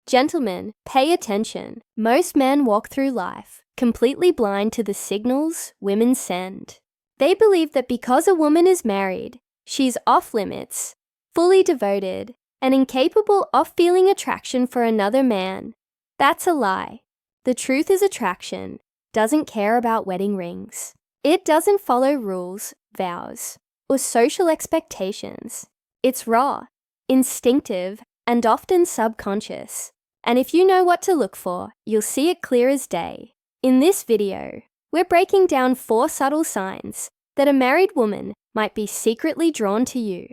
Gentlemen, pay attention. Most men walk through life completely blind to the signals women send. They believe that because a woman is married, she's off limits, fully devoted, and incapable of feeling attraction for another man. That's a lie. The truth is attraction doesn't care about wedding rings. It doesn't follow rules, vows, or social expectations. It's raw, instinctive, and often subconscious. And if you know what to look for, you'll see it clear as day. In this video, we're breaking down 4 subtle signs that a married woman might be secretly drawn to you.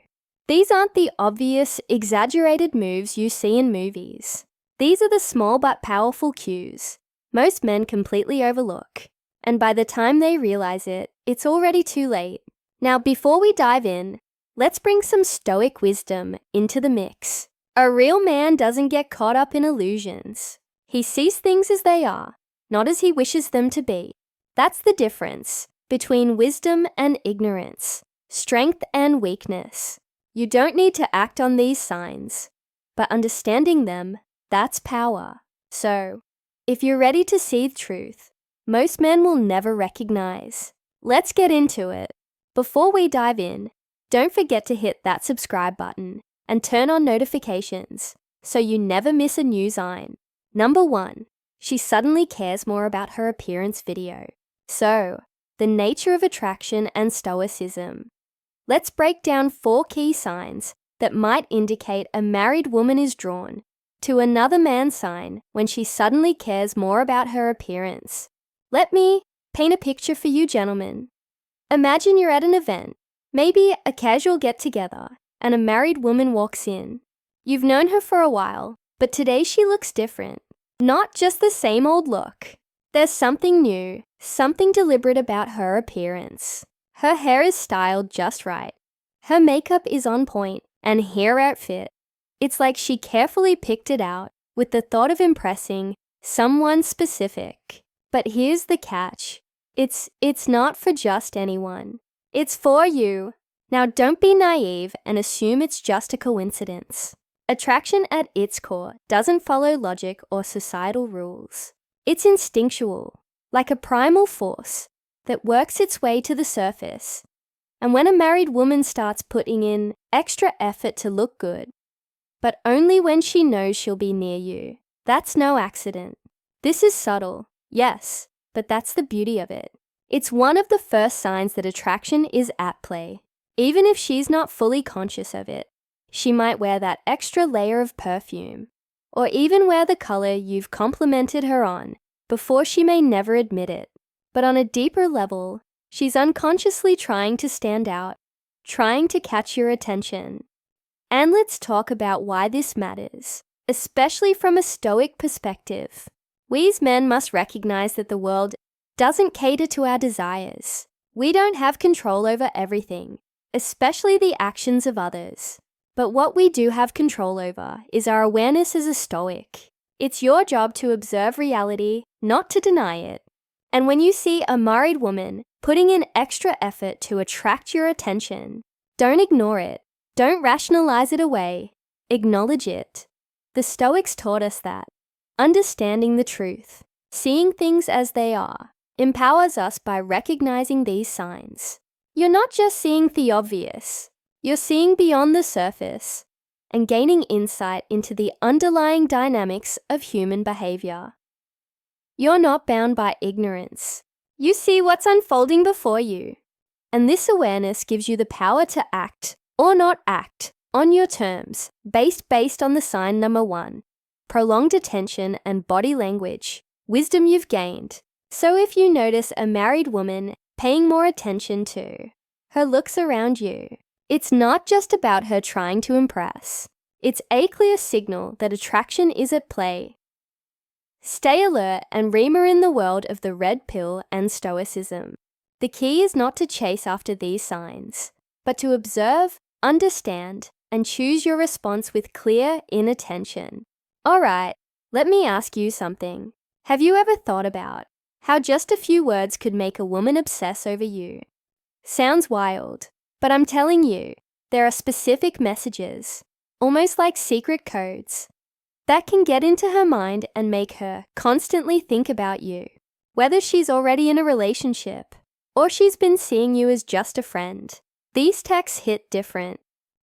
These aren't the obvious, exaggerated moves you see in movies. These are the small but powerful cues most men completely overlook. And by the time they realize it, it's already too late. Now, before we dive in, let's bring some Stoic wisdom into the mix. A real man doesn't get caught up in illusions. He sees things as they are, not as he wishes them to be. That's the difference between wisdom and ignorance, strength and weakness. You don't need to act on these signs, but understanding them, that's power. So, if you're ready to see the truth most men will never recognize, let's get into it. Before we dive in, don't forget to hit that subscribe button and turn on notifications so you never miss a new sign. Number 1, she suddenly cares more about her appearance video. So, the nature of attraction and Stoicism. Let's break down 4 key signs that might indicate a married woman is drawn to another man's sign when she suddenly cares more about her appearance. Let me paint a picture for you gentlemen. Imagine you're at an event, maybe a casual get-together, and a married woman walks in. You've known her for a while, but today she looks different. Not just the same old look. There's something new, something deliberate about her appearance. Her hair is styled just right. Her makeup is on point, and her outfit. It's like she carefully picked it out with the thought of impressing someone specific. But here's the catch. It's not for just anyone. It's for you. Now don't be naive and assume it's just a coincidence. Attraction at its core doesn't follow logic or societal rules. It's instinctual, like a primal force that works its way to the surface. And when a married woman starts putting in extra effort to look good, but only when she knows she'll be near you, that's no accident. This is subtle, yes, but that's the beauty of it. It's one of the first signs that attraction is at play. Even if she's not fully conscious of it, she might wear that extra layer of perfume, or even wear the color you've complimented her on before she may never admit it. But on a deeper level, she's unconsciously trying to stand out, trying to catch your attention. And let's talk about why this matters, especially from a Stoic perspective. We as men must recognize that the world doesn't cater to our desires. We don't have control over everything, especially the actions of others. But what we do have control over is our awareness as a Stoic. It's your job to observe reality, not to deny it. And when you see a married woman putting in extra effort to attract your attention, don't ignore it. Don't rationalize it away. Acknowledge it. The Stoics taught us that understanding the truth, seeing things as they are, empowers us by recognizing these signs. You're not just seeing the obvious. You're seeing beyond the surface and gaining insight into the underlying dynamics of human behavior. You're not bound by ignorance. You see what's unfolding before you. And this awareness gives you the power to act or not act on your terms, based on the sign number 1, prolonged attention and body language, wisdom you've gained. So if you notice a married woman paying more attention to her looks around you, it's not just about her trying to impress. It's a clear signal that attraction is at play. Stay alert and remember in the world of the red pill and Stoicism. The key is not to chase after these signs, but to observe, understand, and choose your response with clear inattention. Alright, let me ask you something. Have you ever thought about how just a few words could make a woman obsess over you? Sounds wild, but I'm telling you, there are specific messages, almost like secret codes, That can get into her mind and make her constantly think about you, whether she's already in a relationship or she's been seeing you as just a friend. These texts hit different.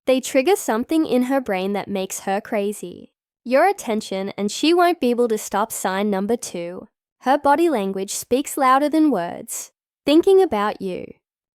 They trigger something in her brain that makes her crazy. Your attention, and she won't be able to stop. Sign number 2. Her body language speaks louder than words, thinking about you.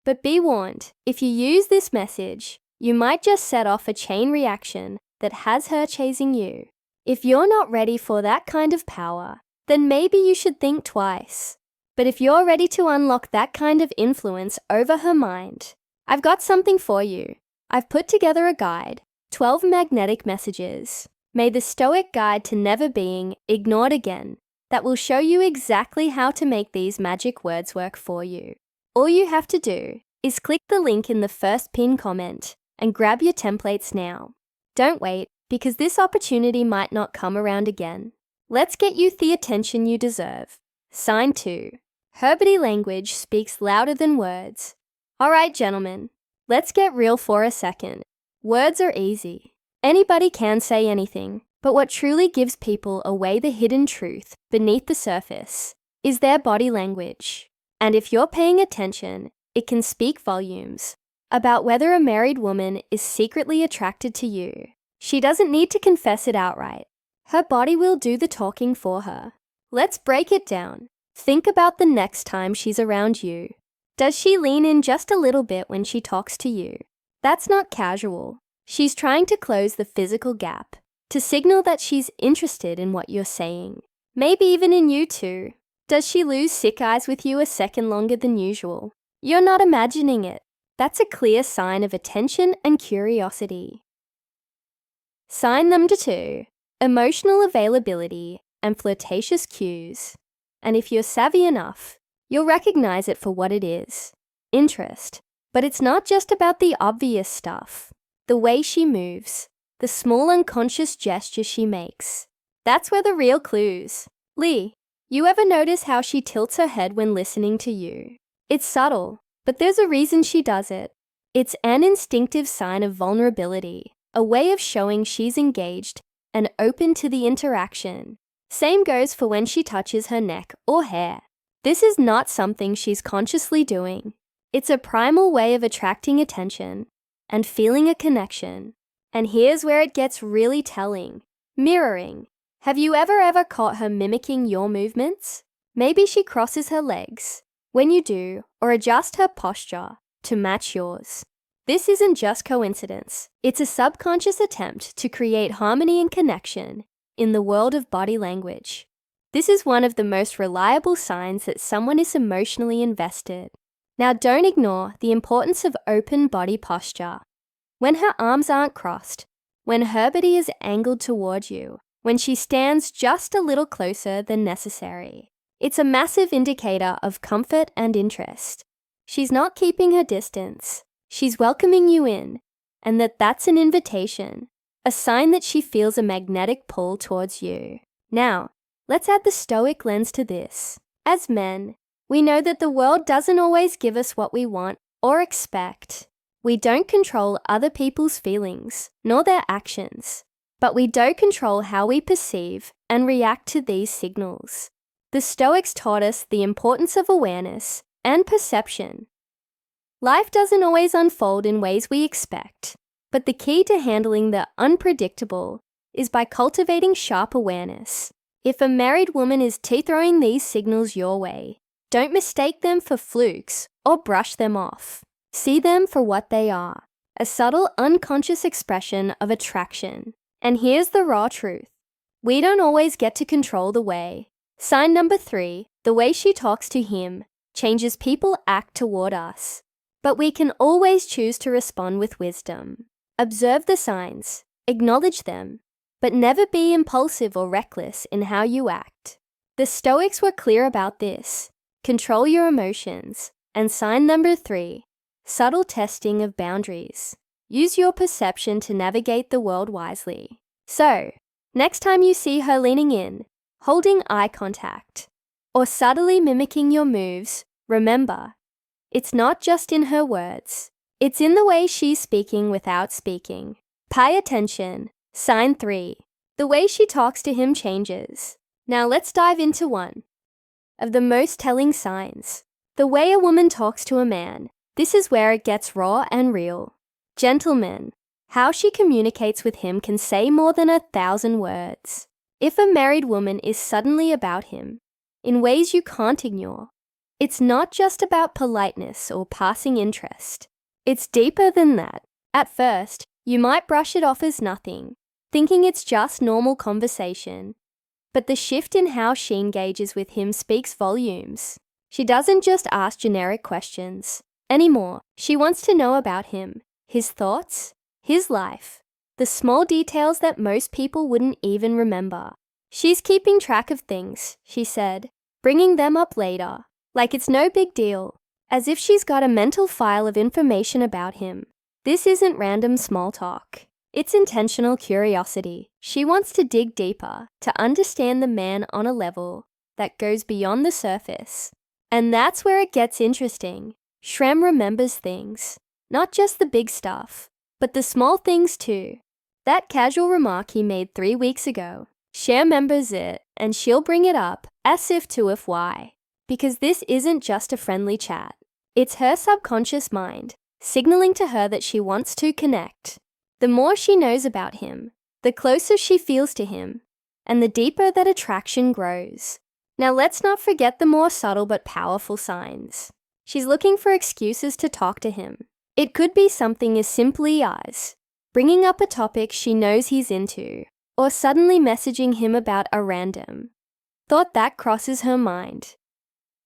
But be warned, if you use this message, you might just set off a chain reaction that has her chasing you. If you're not ready for that kind of power, then maybe you should think twice. But if you're ready to unlock that kind of influence over her mind, I've got something for you. I've put together a guide, 12 magnetic messages, made the Stoic Guide to Never Being Ignored Again, that will show you exactly how to make these magic words work for you. All you have to do is click the link in the first pinned comment and grab your templates now. Don't wait, because this opportunity might not come around again. Let's get you the attention you deserve. Sign 2. Her body language speaks louder than words. All right, gentlemen, let's get real for a second. Words are easy. Anybody can say anything, but what truly gives people away the hidden truth beneath the surface is their body language. And if you're paying attention, it can speak volumes about whether a married woman is secretly attracted to you. She doesn't need to confess it outright. Her body will do the talking for her. Let's break it down. Think about the next time she's around you. Does she lean in just a little bit when she talks to you? That's not casual. She's trying to close the physical gap, to signal that she's interested in what you're saying. Maybe even in you too. Does she lose sick eyes with you a second longer than usual? You're not imagining it. That's a clear sign of attention and curiosity. Sign number 2. Emotional availability and flirtatious cues. And if you're savvy enough, you'll recognize it for what it is. Interest. But it's not just about the obvious stuff. The way she moves, the small unconscious gestures she makes. That's where the real clues. Lee, you ever notice how she tilts her head when listening to you? It's subtle, but there's a reason she does it. It's an instinctive sign of vulnerability, a way of showing she's engaged and open to the interaction. Same goes for when she touches her neck or hair. This is not something she's consciously doing. It's a primal way of attracting attention and feeling a connection. And here's where it gets really telling. Mirroring. Have you ever caught her mimicking your movements? Maybe she crosses her legs when you do, or adjust her posture to match yours. This isn't just coincidence. It's a subconscious attempt to create harmony and connection in the world of body language. This is one of the most reliable signs that someone is emotionally invested. Now, don't ignore the importance of open body posture. When her arms aren't crossed, when her body is angled toward you, when she stands just a little closer than necessary, it's a massive indicator of comfort and interest. She's not keeping her distance. She's welcoming you in, and that's an invitation, a sign that she feels a magnetic pull towards you. Now, let's add the Stoic lens to this. As men, we know that the world doesn't always give us what we want or expect. We don't control other people's feelings, nor their actions, but we do control how we perceive and react to these signals. The Stoics taught us the importance of awareness and perception. Life doesn't always unfold in ways we expect, but the key to handling the unpredictable is by cultivating sharp awareness. If a married woman is throwing these signals your way, don't mistake them for flukes or brush them off. See them for what they are, a subtle unconscious expression of attraction. And here's the raw truth. We don't always get to control the way. Sign number 3, the way she talks to him changes people act toward us. But we can always choose to respond with wisdom. Observe the signs, acknowledge them, but never be impulsive or reckless in how you act. The Stoics were clear about this. Control your emotions. And sign number 3, subtle testing of boundaries. Use your perception to navigate the world wisely. So, next time you see her leaning in, holding eye contact, or subtly mimicking your moves, remember, it's not just in her words. It's in the way she's speaking without speaking. Pay attention. Sign 3. The way she talks to him changes. Now let's dive into one of the most telling signs. The way a woman talks to a man. This is where it gets raw and real. Gentlemen, how she communicates with him can say more than 1,000 words. If a married woman is suddenly about him, in ways you can't ignore, it's not just about politeness or passing interest. It's deeper than that. At first, you might brush it off as nothing, thinking it's just normal conversation. But the shift in how she engages with him speaks volumes. She doesn't just ask generic questions anymore. She wants to know about him, his thoughts, his life, the small details that most people wouldn't even remember. She's keeping track of things, she said, bringing them up later, like it's no big deal, as if she's got a mental file of information about him. This isn't random small talk. It's intentional curiosity. She wants to dig deeper, to understand the man on a level that goes beyond the surface. And that's where it gets interesting. Shrem remembers things, not just the big stuff, but the small things too. That casual remark he made 3 weeks ago, she remembers it, and she'll bring it up as if to why. Because this isn't just a friendly chat. It's her subconscious mind, signaling to her that she wants to connect. The more she knows about him, the closer she feels to him, and the deeper that attraction grows. Now let's not forget the more subtle but powerful signs. She's looking for excuses to talk to him. It could be something as simply as bringing up a topic she knows he's into, or suddenly messaging him about a random thought that crosses her mind.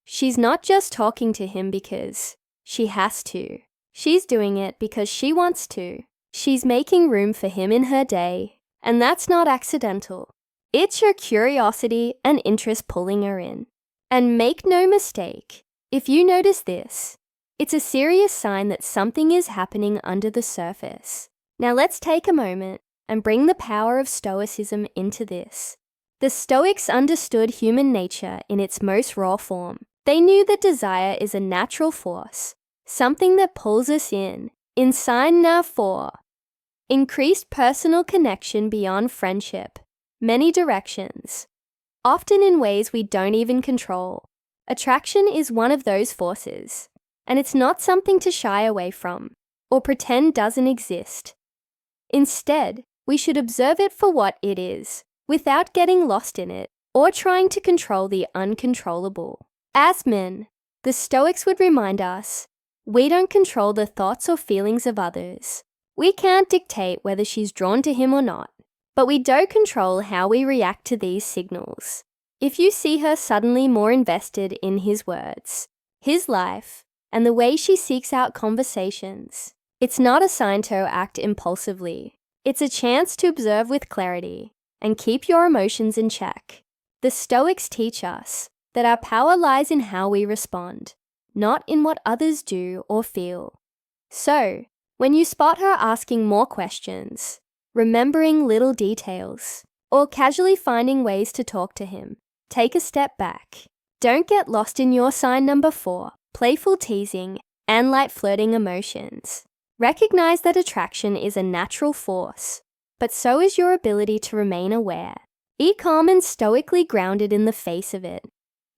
She's not just talking to him because she has to. She's doing it because she wants to. She's making room for him in her day, and that's not accidental. It's your curiosity and interest pulling her in. And make no mistake, if you notice this, it's a serious sign that something is happening under the surface. Now let's take a moment and bring the power of Stoicism into this. The Stoics understood human nature in its most raw form. They knew that desire is a natural force, something that pulls us in sign now for increased personal connection beyond friendship, many directions, often in ways we don't even control. Attraction is one of those forces, and it's not something to shy away from or pretend doesn't exist. Instead, we should observe it for what it is, without getting lost in it or trying to control the uncontrollable. As men, the Stoics would remind us, we don't control the thoughts or feelings of others. We can't dictate whether she's drawn to him or not, but we do control how we react to these signals. If you see her suddenly more invested in his words, his life, and the way she seeks out conversations, it's not a sign to act impulsively. It's a chance to observe with clarity and keep your emotions in check. The Stoics teach us that our power lies in how we respond, not in what others do or feel. So, when you spot her asking more questions, remembering little details, or casually finding ways to talk to him, take a step back. Don't get lost in your sign number 4, playful teasing and light flirting emotions. Recognize that attraction is a natural force, but so is your ability to remain aware. Be calm and stoically grounded in the face of it.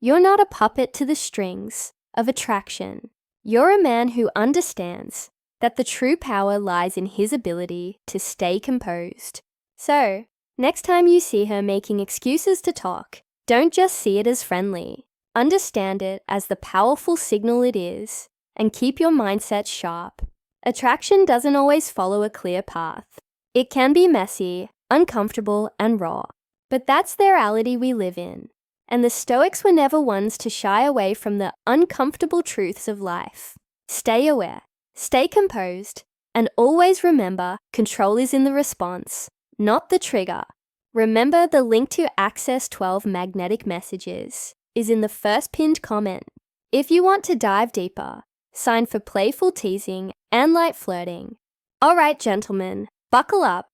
You're not a puppet to the strings of attraction. You're a man who understands that the true power lies in his ability to stay composed. So, next time you see her making excuses to talk, don't just see it as friendly. Understand it as the powerful signal it is, and keep your mindset sharp. Attraction doesn't always follow a clear path. It can be messy, uncomfortable, and raw. But that's the reality we live in. And the Stoics were never ones to shy away from the uncomfortable truths of life. Stay aware, stay composed, and always remember control is in the response, not the trigger. Remember the link to access 12 magnetic messages is in the first pinned comment. If you want to dive deeper, sign for playful teasing and light flirting. Alright, gentlemen, buckle up.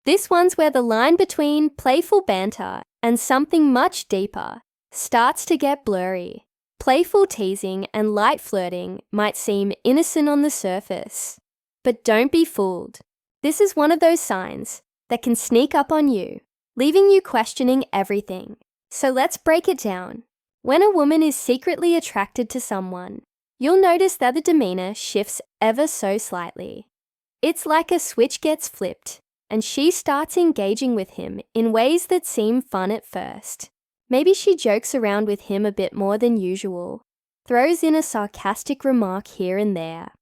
This one's where the line between playful banter and something much deeper starts to get blurry. Playful teasing and light flirting might seem innocent on the surface, but don't be fooled. This is one of those signs that can sneak up on you, leaving you questioning everything. So let's break it down. When a woman is secretly attracted to someone, you'll notice that the demeanor shifts ever so slightly. It's like a switch gets flipped, and she starts engaging with him in ways that seem fun at first. Maybe she jokes around with him a bit more than usual, throws in a sarcastic remark here and there,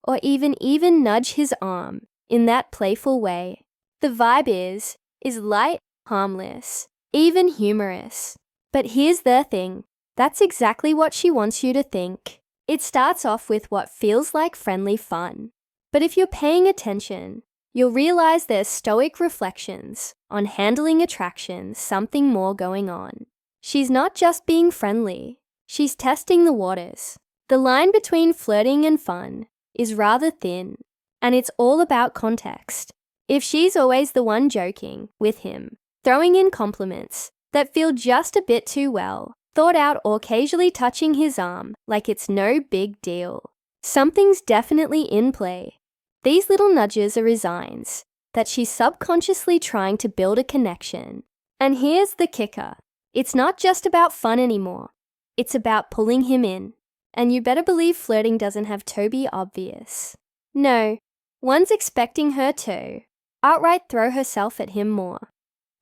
or even nudge his arm in that playful way. The vibe is light, harmless, even humorous. But here's the thing, that's exactly what she wants you to think. It starts off with what feels like friendly fun. But if you're paying attention, you'll realize there's Stoic reflections on handling attraction, something more going on. She's not just being friendly, she's testing the waters. The line between flirting and fun is rather thin, and it's all about context. If she's always the one joking with him, throwing in compliments that feel just a bit too well thought out, or occasionally touching his arm like it's no big deal, something's definitely in play. These little nudges are signs that she's subconsciously trying to build a connection. And here's the kicker. It's not just about fun anymore. It's about pulling him in. And you better believe flirting doesn't have to be obvious. No, one's expecting her to outright throw herself at him more.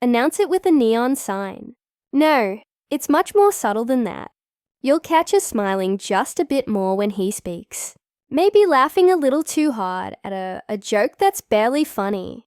Announce it with a neon sign. No, it's much more subtle than that. You'll catch her smiling just a bit more when he speaks. Maybe laughing a little too hard at a joke that's barely funny.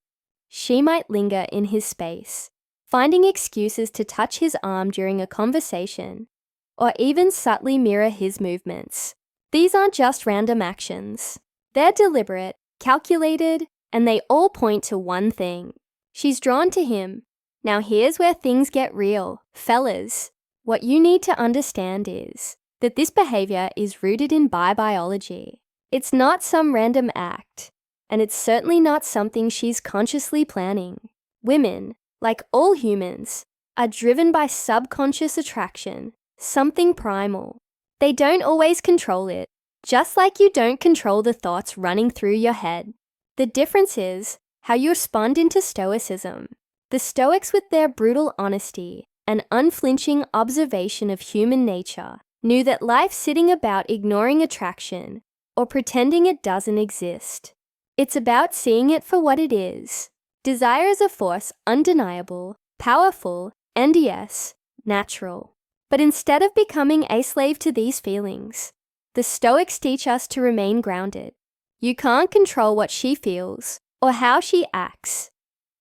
She might linger in his space, finding excuses to touch his arm during a conversation, or even subtly mirror his movements. These aren't just random actions. They're deliberate, calculated, and they all point to one thing. She's drawn to him. Now here's where things get real. Fellas, what you need to understand is that this behavior is rooted in biology. It's not some random act, and it's certainly not something she's consciously planning. Women, like all humans, are driven by subconscious attraction, something primal. They don't always control it, just like you don't control the thoughts running through your head. The difference is how you respond into Stoicism. The Stoics, with their brutal honesty and unflinching observation of human nature, knew that life sitting about ignoring attraction or pretending it doesn't exist. It's about seeing it for what it is. Desire is a force undeniable, powerful, and yes, natural. But instead of becoming a slave to these feelings, the Stoics teach us to remain grounded. You can't control what she feels or how she acts.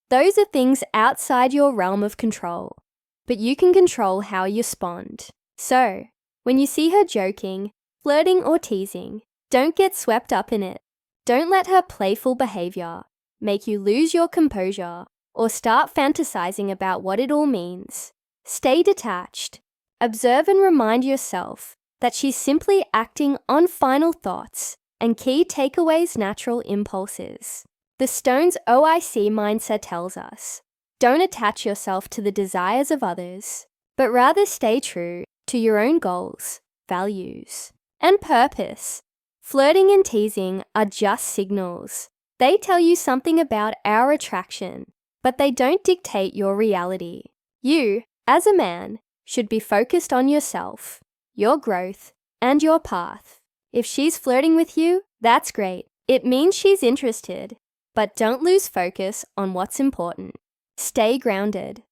Those are things outside your realm of control, but you can control how you respond. So, when you see her joking, flirting, or teasing, don't get swept up in it. Don't let her playful behavior make you lose your composure or start fantasizing about what it all means. Stay detached. Observe and remind yourself that she's simply acting on final thoughts and key takeaways, natural impulses. The Stone's OIC mindset tells us, don't attach yourself to the desires of others, but rather stay true to your own goals, values, and purpose. Flirting and teasing are just signals. They tell you something about our attraction, but they don't dictate your reality. You, as a man, should be focused on yourself, your growth, and your path. If she's flirting with you, that's great. It means she's interested. But don't lose focus on what's important. Stay grounded.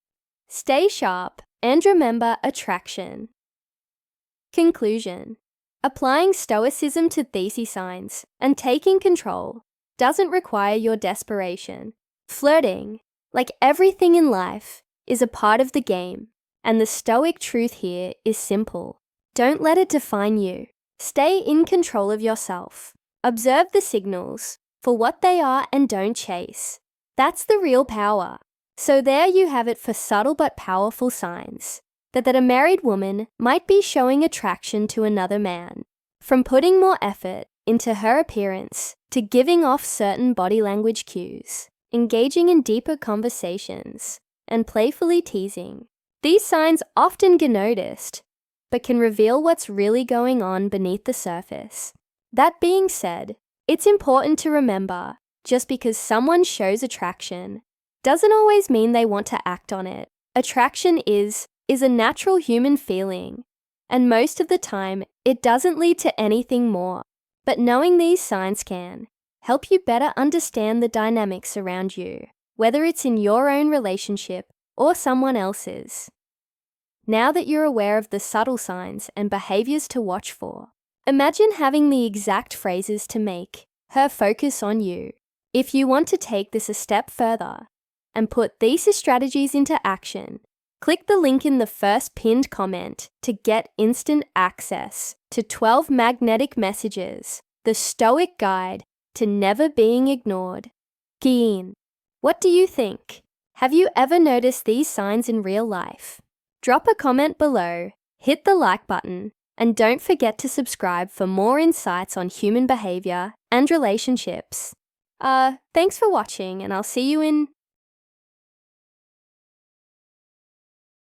Stay sharp, and remember attraction. Conclusion. Applying Stoicism to thesis signs and taking control doesn't require your desperation. Flirting, like everything in life, is a part of the game, and the Stoic truth here is simple. Don't let it define you. Stay in control of yourself. Observe the signals for what they are and don't chase. That's the real power. So there you have it, for subtle but powerful signs that a married woman might be showing attraction to another man. From putting more effort into her appearance to giving off certain body language cues, engaging in deeper conversations, and playfully teasing. These signs often get noticed, but can reveal what's really going on beneath the surface. That being said, it's important to remember, just because someone shows attraction doesn't always mean they want to act on it. Attraction is a natural human feeling, and most of the time, it doesn't lead to anything more. But knowing these signs can help you better understand the dynamics around you, whether it's in your own relationship or someone else's. Now that you're aware of the subtle signs and behaviors to watch for, imagine having the exact phrases to make her focus on you. If you want to take this a step further and put these strategies into action, click the link in the first pinned comment to get instant access to 12 magnetic messages, the Stoic guide to never being ignored. Key in. What do you think? Have you ever noticed these signs in real life? Drop a comment below, hit the like button, and don't forget to subscribe for more insights on human behavior and relationships. Thanks for watching, and I'll see you in